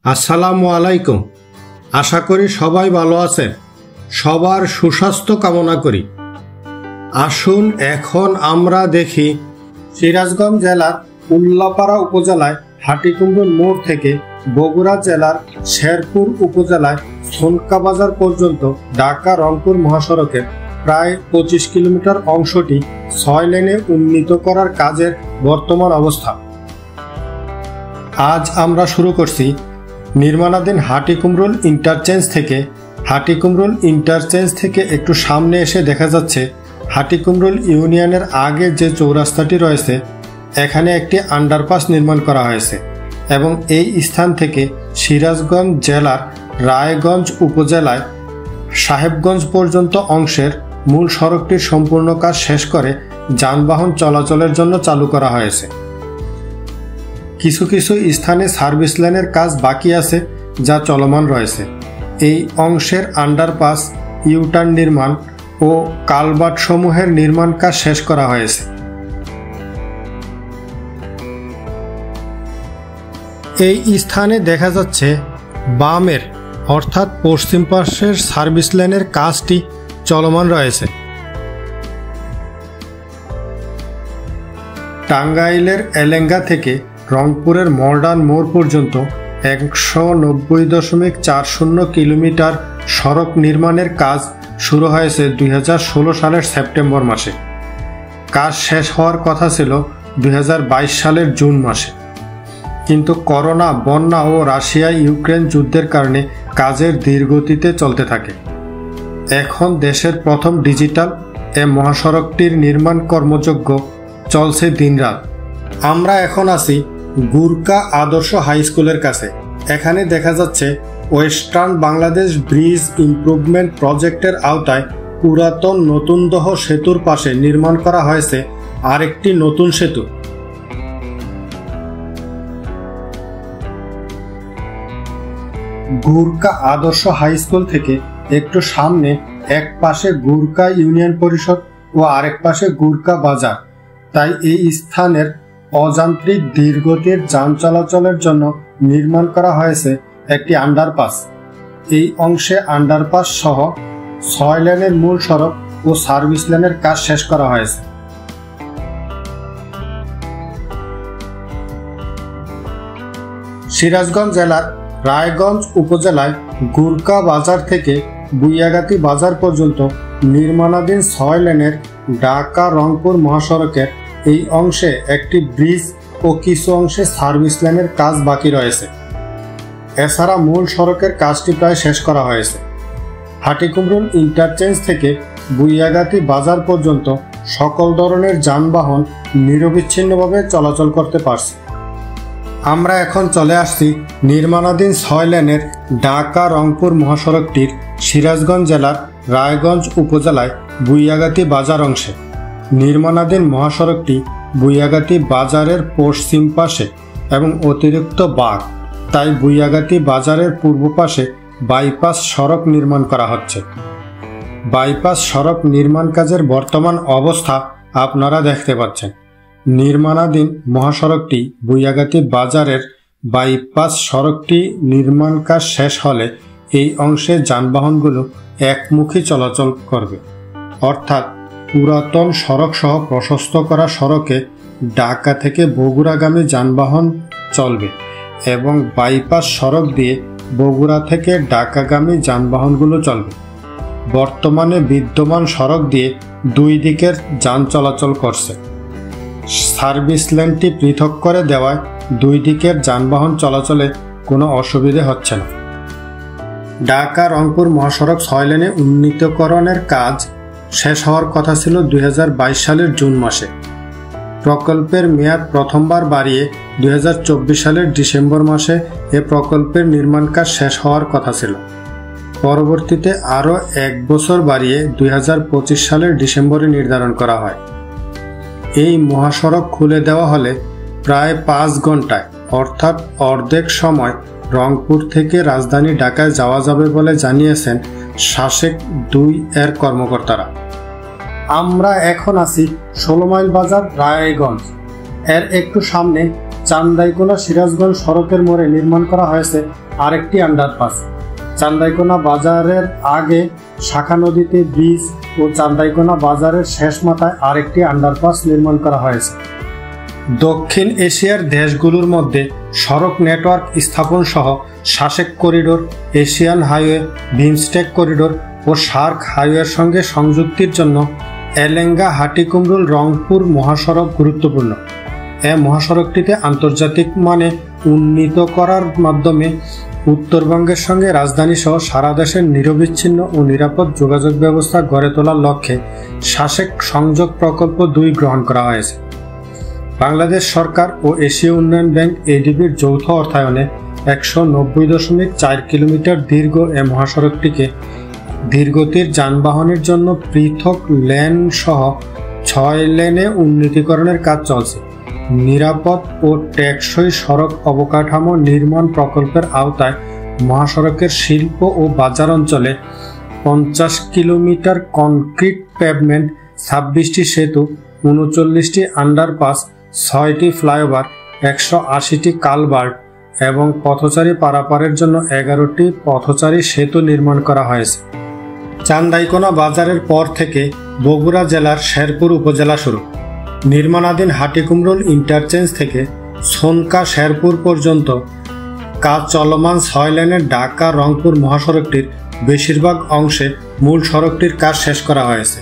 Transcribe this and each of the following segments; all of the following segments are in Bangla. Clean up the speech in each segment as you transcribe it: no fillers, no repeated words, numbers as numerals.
আসসালামু আলাইকুম। আশা করি সবাই ভালো আছেন। সবার সুস্বাস্থ্য কামনা করি। আসুন এখন আমরা দেখি সিরাজগঞ্জ জেলার উল্লাপাড়া উপজেলায় হাটিকুমরুল মোড় থেকে বগুড়া জেলার শেরপুর উপজেলায় সোনকা বাজার পর্যন্ত ঢাকা রংপুর মহাসড়কের প্রায় 25 কিলোমিটার অংশটি 6 লেনে উন্নীত করার কাজের বর্তমান অবস্থা। আজ আমরা শুরু করছি নির্মাণাধীন হাটিকুমরুল ইন্টারচেঞ্জ থেকে। হাটিকুমরুল ইন্টারচেঞ্জ থেকে একটু সামনে এসে দেখা যাচ্ছে হাটিকুমরুল ইউনিয়নের আগে যে চৌরাস্তাটি রয়েছে এখানে একটি আন্ডারপাস নির্মাণ করা হয়েছে এবং এই স্থান থেকে সিরাজগঞ্জ জেলার রায়গঞ্জ উপজেলায় সাহেবগঞ্জ পর্যন্ত অংশের মূল সড়কটির সম্পূর্ণ কাজ শেষ করে যানবাহন চলাচলের জন্য চালু করা হয়েছে। কিছু কিছু স্থানে সার্ভিস লেনের কাজ বাকি আছে যা চলমান রয়েছে। এই অংশের আন্ডারপাস, ইউটার্ন নির্মাণ ও কালভার্ট সমূহের নির্মাণ কাজ শেষ করা হয়েছে। এই স্থানে দেখা যাচ্ছে বামের অর্থাৎ পশ্চিম পাশের সার্ভিস লেনের কাজটি চলমান রয়েছে। টাঙ্গাইলের এলেঙ্গা থেকে রংপুরের মডার্ন মোড় পর্যন্ত 190.40 কিলোমিটার সড়ক নির্মাণের কাজ শুরু হয়েছে 2016 সালের সেপ্টেম্বর মাসে। কাজ শেষ হওয়ার কথা ছিল 2022 সালের জুন মাসে, কিন্তু করোনা, বন্যা ও রাশিয়া ইউক্রেন যুদ্ধের কারণে কাজের ধীরগতিতে চলতে থাকে। এখন দেশের প্রথম ডিজিটাল মহাসড়কটির নির্মাণ কর্মযজ্ঞ চলছে দিনরাত। আমরা এখন আছি গুরকা আদর্শ হাই স্কুলের কাছে। এখানে দেখা যাচ্ছে ওয়েস্টার্ন বাংলাদেশ ব্রিজ ইমপ্রুভমেন্ট প্রজেক্টের আওতায় পুরাতন নতুনদহ সেতুর পাশে নির্মাণ করা হয়েছে আরেকটি নতুন সেতু। গুরকা আদর্শ হাই স্কুল থেকে একটু সামনে এক পাশে গুরকা ইউনিয়ন পরিষদ ও আরেক পাশে গুরকা বাজার, তাই এই স্থানের অযান্ত্রিক ধীরগতির যান চলাচলের জন্য নির্মাণ করা হয়েছে একটি আন্ডারপাস। এই অংশে আন্ডারপাস সহ 6 লেনের মূল সড়ক ও সার্ভিস লেনের কাজ শেষ করা হয়েছে। সিরাজগঞ্জ জেলার রায়গঞ্জ উপজেলায় গুরকা বাজার থেকে বুইয়াগাতি বাজার পর্যন্ত নির্মাণাধীন 6 লেনের ঢাকা রংপুর মহাসড়কের এই অংশে একটি ব্রিজ ও কিছু অংশে সার্ভিস লেনের কাজ বাকি রয়েছে। এছাড়া মূল সড়কের কাজটি প্রায় শেষ করা হয়েছে। হাটিকুমরুল ইন্টারচেঞ্জ থেকে বুইয়াগাতি বাজার পর্যন্ত সকল ধরনের যানবাহন নিরবিচ্ছিন্নভাবে চলাচল করতে পারছে। আমরা এখন চলে আসছি নির্মাণাধীন 6 লেনের ঢাকা রংপুর মহাসড়কটির সিরাজগঞ্জ জেলার রায়গঞ্জ উপজেলায় বুইয়াগাতি বাজার অংশে। নির্মাণাধীন মহাসড়কটি বুইয়াগাতি বাজারের পশ্চিম পাশে এবং অতিরিক্ত বাঁক, তাই বুইয়াগাতি বাজারের পূর্ব পাশে বাইপাস সড়ক নির্মাণ করা হচ্ছে। বাইপাস সড়ক নির্মাণ কাজের বর্তমান অবস্থা আপনারা দেখতে পাচ্ছেন। নির্মাণাধীন মহাসড়কটি বুইয়াগাতি বাজারের বাইপাস সড়কটি নির্মাণ কাজ শেষ হলে এই অংশে যানবাহনগুলো একমুখী চলাচল করবে, অর্থাৎ পুরাতন সড়ক সহ প্রশস্ত করা সড়কে ঢাকা থেকে বগুড়াগামী যানবাহন চলবে এবং বাইপাস সড়ক দিয়ে বগুড়া থেকে ঢাকাগামী যানবাহনগুলো চলবে। বর্তমানে বিদ্যমান সড়ক দিয়ে দুই দিকের যান চলাচল করছে। সার্ভিস লেনটি পৃথক করে দেওয়ায় দুই দিকের যানবাহন চলাচলে কোনো অসুবিধে হচ্ছে না। ঢাকা রংপুর মহাসড়ক 6 লেনে উন্নীতকরণের কাজ শেষ হওয়ার কথা ছিল 2022 সালের জুন মাসে। প্রকল্পের মেয়াদ প্রথমবার বাড়িয়ে 2024 সালের ডিসেম্বর মাসে এ প্রকল্পের নির্মাণ কাজ শেষ হওয়ার কথা ছিল। পরবর্তীতে আরও 1 বছর বাড়িয়ে 2025 সালের ডিসেম্বরে নির্ধারণ করা হয়। এই মহাসড়ক খুলে দেওয়া হলে প্রায় 5 ঘন্টায় অর্থাৎ অর্ধেক সময় রংপুর থেকে রাজধানী ঢাকায় যাওয়া যাবে বলে জানিয়েছেন শাসেক 2 এর কর্মকর্তারা। আমরা এখন আছি 16 মাইল বাজার রায়গঞ্জ। এর একটু সামনে চান্দাইকোনা সিরাজগঞ্জ সড়কের মোড়ে নির্মাণ করা হয়েছে আরেকটি আন্ডারপাস। চান্দাইকোনা বাজারের আগে শাখা নদীতে ব্রিজ ও চান্দাইকোনা বাজারের শেষ মাথায় আরেকটি আন্ডারপাস নির্মাণ করা হয়েছে। দক্ষিণ এশিয়ার দেশগুলোর মধ্যে সড়ক নেটওয়ার্ক স্থাপন সহ SASEC corridor, Asian highway, BIMSTEC corridor ও সার্ক হাইওয়ের সঙ্গে সংযুক্তির জন্য এলেঙ্গা হাটিকুমরুল রংপুর মহাসড়ক গুরুত্বপূর্ণ। এই মহাসড়কটিতে আন্তর্জাতিক মানে উন্নীত করার মাধ্যমে উত্তরবঙ্গের সঙ্গে রাজধানী সহ সারা দেশের নিরবিচ্ছিন্ন ও নিরাপদ যোগাযোগ ব্যবস্থা গড়ে তোলার লক্ষ্যে শাসেক সংযোগ প্রকল্প 2 গ্রহণ করা হয়েছে। বাংলাদেশ সরকার ও এশীয় উন্নয়ন ব্যাংক এডিবির যৌথ অর্থায়নে 190.4 কিলোমিটার দীর্ঘ এ মহাসড়কটিকে ধীরগতির যানবাহনের জন্য পৃথক লেন সহ 6 লেনে উন্নীতকরণের কাজ চলছে। নিরাপদ ও টেকসই সড়ক অবকাঠামো নির্মাণ প্রকল্পের আওতায় মহাসড়কের শিল্প ও বাজার অঞ্চলে 50 কিলোমিটার কনক্রিট পেভমেন্ট, 26টি সেতু, 39টি আন্ডারপাস, 6টি ফ্লাইওভার, 180টি কালভার্ট এবং পথচারী পারাপারের জন্য 11টি পথচারী সেতু নির্মাণ করা হয়েছে। চান্দাইকোনা বাজারের পর থেকে বগুড়া জেলার শেরপুর উপজেলা শুরু। নির্মাণাধীন হাটিকুমরুল ইন্টারচেঞ্জ থেকে সোনকা শেরপুর পর্যন্ত কাজ চলমান 6 লেনের ঢাকা রংপুর মহাসড়কটির বেশিরভাগ অংশে মূল সড়কটির কাজ শেষ করা হয়েছে।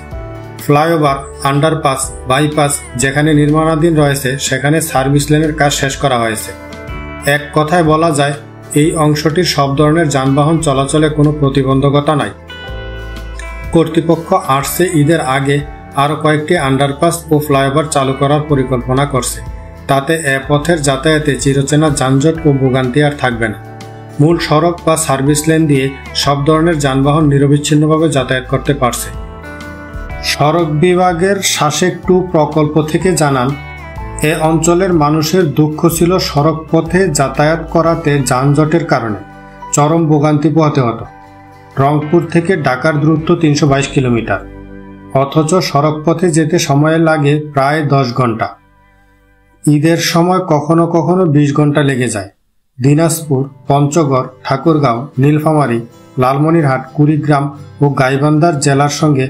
ফ্লাইওভার, আন্ডারপাস, বাইপাস যেখানে নির্মাণাধীন রয়েছে সেখানে সার্ভিস লেনের কাজ শেষ করা হয়েছে। এক কথায় বলা যায় এই অংশটির সব ধরনের যানবাহন চলাচলে কোনো প্রতিবন্ধকতা নাই। কর্তৃপক্ষ আসছে ঈদের আগে আরও কয়েকটি আন্ডারপাস ও ফ্লাইওভার চালু করার পরিকল্পনা করছে। তাতে এ পথের যাতায়াতে চিরচেনা যানজট ও ভোগান্তি আর থাকবে না। মূল সড়ক বা সার্ভিস লেন দিয়ে সব ধরনের যানবাহন নিরবিচ্ছিন্নভাবে যাতায়াত করতে পারছে। সড়ক বিভাগের শাসেক 2 প্রকল্প থেকে জানান, এ অঞ্চলের মানুষের দুঃখ ছিল সড়ক পথে যাতায়াত করাতে যানজটের কারণে চরম ভোগান্তি পোহাতে হতো। রংপুর থেকে ঢাকার দূরত্ব 322 কিলোমিটার, অথচ সড়ক পথে যেতে সময় লাগে প্রায় 10 ঘন্টা। ঈদের সময় কখনো কখনো 20 ঘন্টা লেগে যায়। দিনাজপুর, পঞ্চগড়, ঠাকুরগাঁও, নীলফামারী, লালমনিরহাট, কুড়িগ্রাম ও গাইবান্ধার জেলার সঙ্গে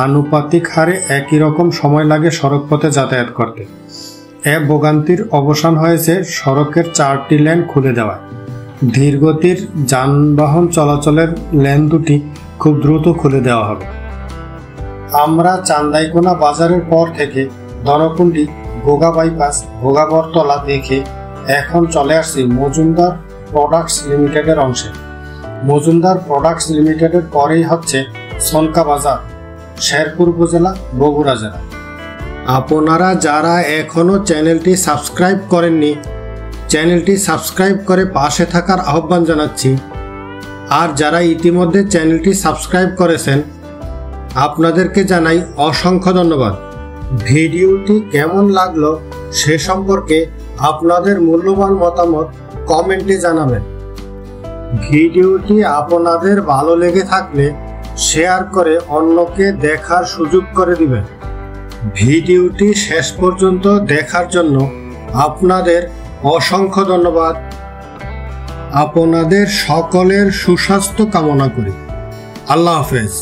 আনুপাতিক হারে একই রকম সময় লাগে সড়ক পথে যাতায়াত করতে। এ ভোগান্তির অবসান হয়েছে সড়কের 4টি লেন খুলে দেওয়ায়। ধীরগতির যানবাহন চলাচলের লেন দুটি খুব দ্রুত খুলে দেওয়া হবে। আমরা চান্দাইকোনা বাজারের পর থেকে দরকুন্ডি, গোগা বাইপাস, ভোগাবরতলা দেখে এখন চলে আসছি মজুমদার প্রোডাক্টস লিমিটেডের অংশে। মজুমদার প্রোডাক্টস লিমিটেডের পরেই হচ্ছে সোনকা বাজার, শেরপুর উপজেলা, বগুড়া জেলা। আপনারা যারা এখনো চ্যানেলটি সাবস্ক্রাইব করেননি, চ্যানেলটি সাবস্ক্রাইব করে পাশে থাকার আহ্বান জানাচ্ছি। আর যারা ইতিমধ্যে চ্যানেলটি সাবস্ক্রাইব করেছেন আপনাদেরকে জানাই অসংখ্য ধন্যবাদ। ভিডিওটি কেমন লাগলো সে সম্পর্কে আপনাদের মূল্যবান মতামত কমেন্টে জানাবেন। ভিডিওটি আপনাদের ভালো লেগে থাকলে শেয়ার করে অন্যকে দেখার সুযোগ করে দিবেন। ভিডিওটি শেষ পর্যন্ত দেখার জন্য আপনাদের অসংখ্য ধন্যবাদ। আপনাদের সকলের সুস্বাস্থ্য কামনা করি। আল্লাহ হাফেজ।